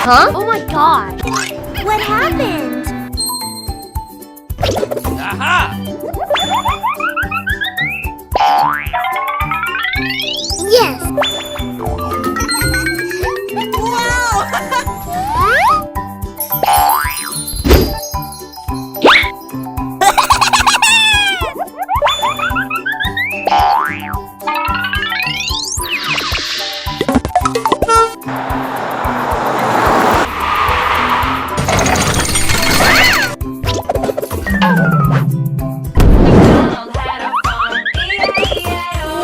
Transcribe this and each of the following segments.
Huh? Oh my gosh! What happened? Aha! Yes!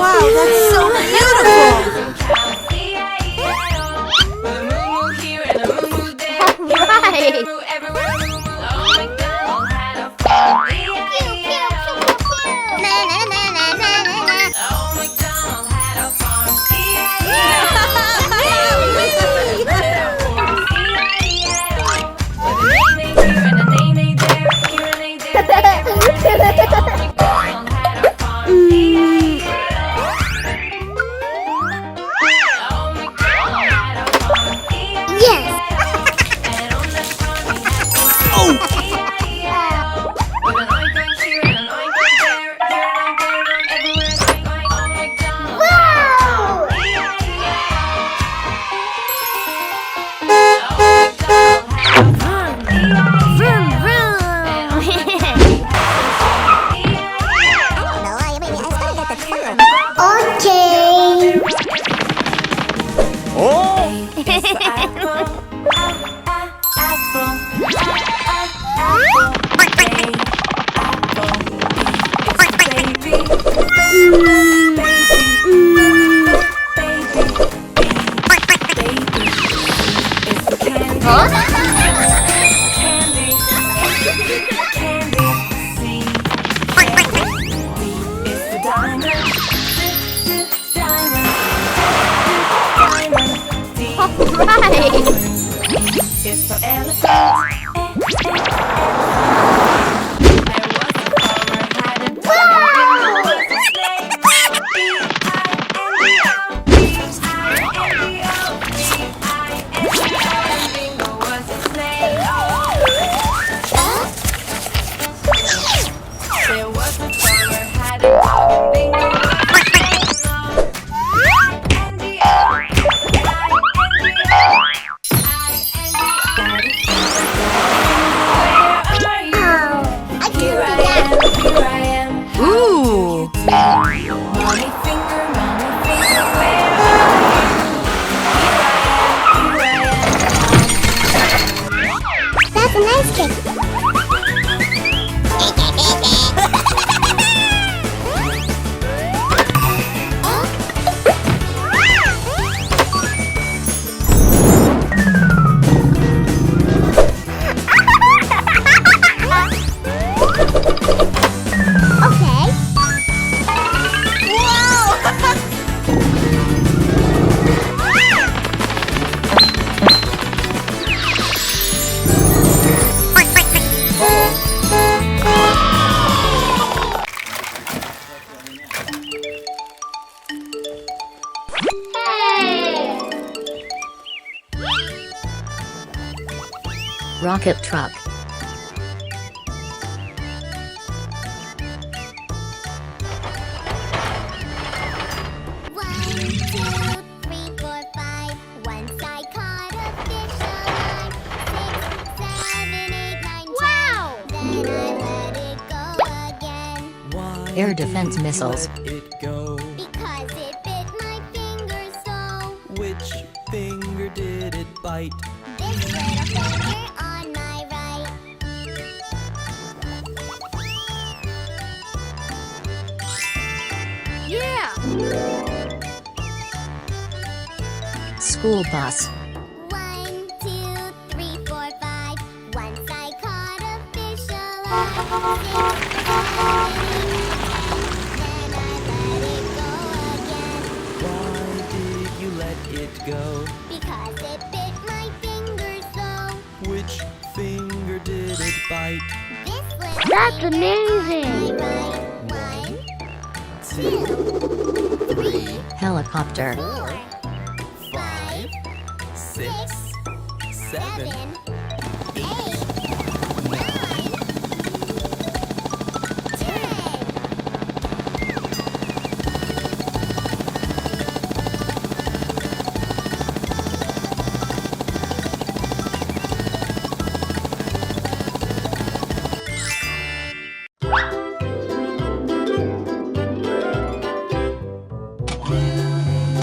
Wow, that's so beautiful! Right! That's a nice cake. Rocket truck. Air defense missiles. Because it bit my finger so. Which finger did it bite? This little finger on my right. Yeah! School bus. 1, 2, 3, 4, 5. Once I caught a fish alive. 6, 7, 8, 9, 10. Then I let it go again. Why did you let it go? Because it bit my finger so. Which finger did it bite? This little That's finger amazing! on my right. 1, 2, 3, Helicopter. 4, 5, 6, 7, 7, 8, 9, 10.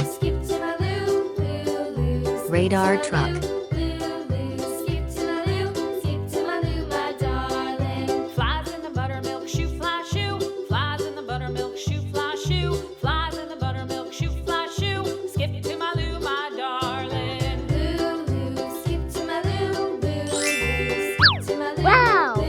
Skip to my loo, loo, loo. Radar truck. Skip to my loo, skip to my loo, my darling. Flies in the buttermilk shoe fly shoe. Flies in the buttermilk shoe fly shoe. Flies in the buttermilk shoe fly shoe. Skip to my loo, my darling. Loo, loo, skip to my loo, loo, loo. Skip to my loo, Wow. loo,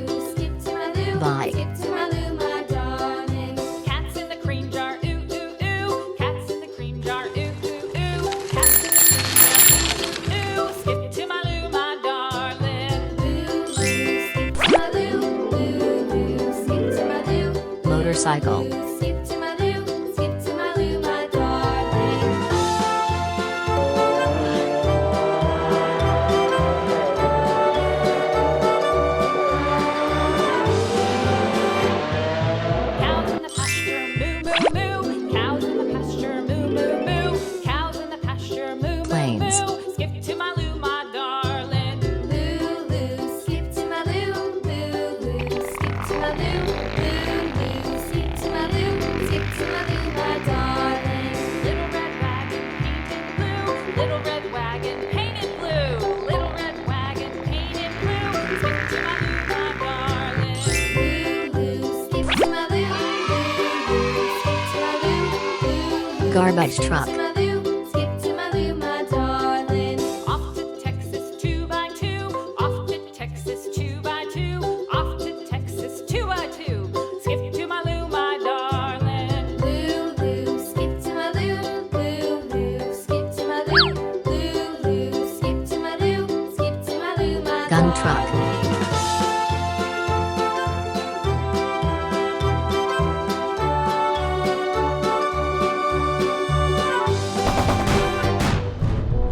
loo. Skip to my loo, Bye. skip to my loo, my darling. Cats in the cream jar, ooh ooh ooh. Cats in the cream jar, ooh ooh ooh. Cats in the cream jar, ooh ooh. Skip to my loo, my darling. Loo, loo, skip to my loo, loo, loo. Skip to my loo. Motorcycle. Skip to my loo, skip to my loo, my darling. Cows in the pasture, moo moo moo. Cows in the pasture, moo moo moo. Cows in the pasture, moo moo Planes. moo. Skip to my loo, my darling. Loo, loo, skip to my loo, loo, loo. Skip to my loo, loo, loo. Skip to my loo, skip to my loo, my darling. Little red wagon painted blue. Little red wagon painted blue. Little red wagon painted blue. Skip to my loo, my darling. Loo, loo, skip to my loo, loo, loo. Skip to my loo, loo, loo. Garbage Skip truck. to my loo, skip to my loo, my darling. Off to Texas 2x2. Off to Texas 2x2. Off to Texas 2x2. Skip to my loo, my darling. Loo, loo, skip to my loo, loo, loo. Skip to my loo, loo, loo. Skip to my loo, skip to my loo, my Gun truck. darling.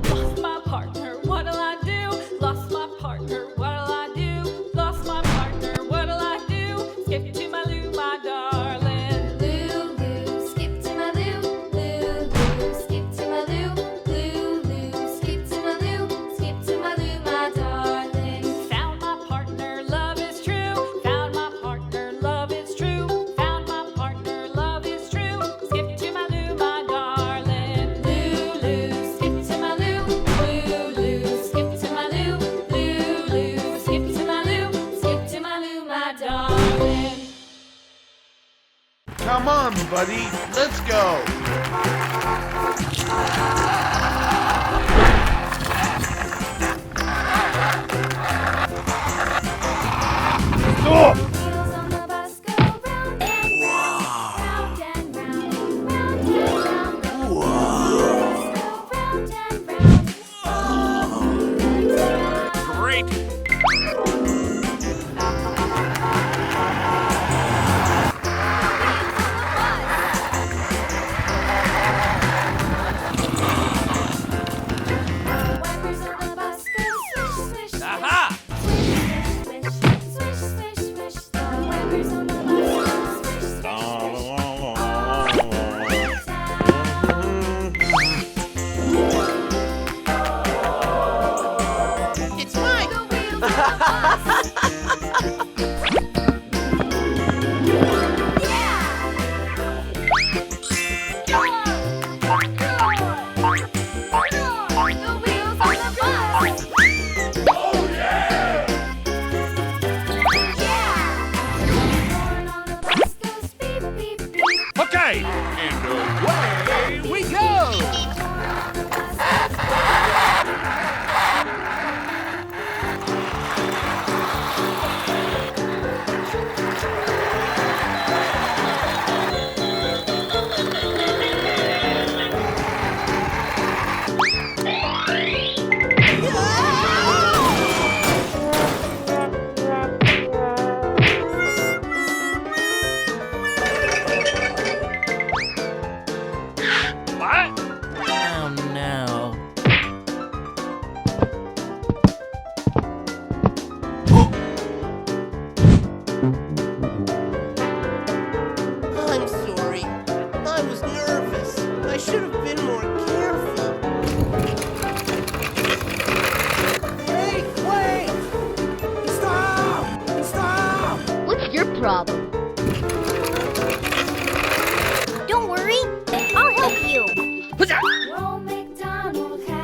Lost my partner, what'll I do? Lost my partner, what'll I do? Lost my partner, what'll I do? Skip to my loo, my darling. Loo, loo, skip to my loo, loo, loo. Skip to my loo, loo, loo. Skip to my loo, skip to my loo, my darling. Found my partner, love is true. Found my partner, love is true. Found my partner, love is true. Skip to my loo, my darling. Loo, loo, skip to my loo, loo, loo. Skip to my loo, loo, loo. Skip to my loo, skip to my loo, my darling. Come on, buddy, let's go. Stop! Wheels on the bus go round and round, round and round, round and round. Wheels go round and round. Great!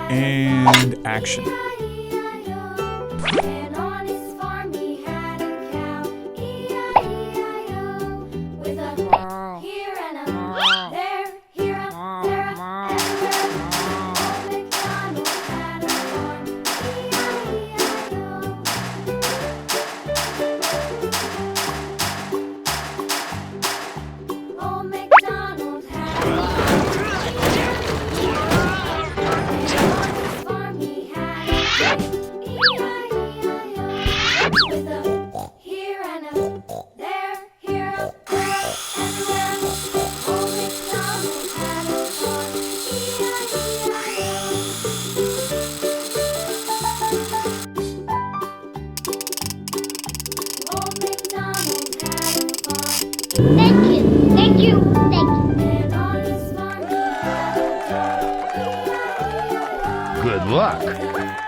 And action. And on his farm he had a cow, E-I-E-I-O, with a here and a there, here a, there a, everywhere. Old MacDonald had a farm, E-I-E-I-O. Old MacDonald had a farm, he had a E-I-E-I-O, with a here and a there, here a, there a, everywhere. Old MacDonald had a farm, E-I-E-I-O. Old MacDonald had a farm, Thank you. Thank you. Thank you. and on his farm he had a dog, E-I-E-I-O. Good luck. With a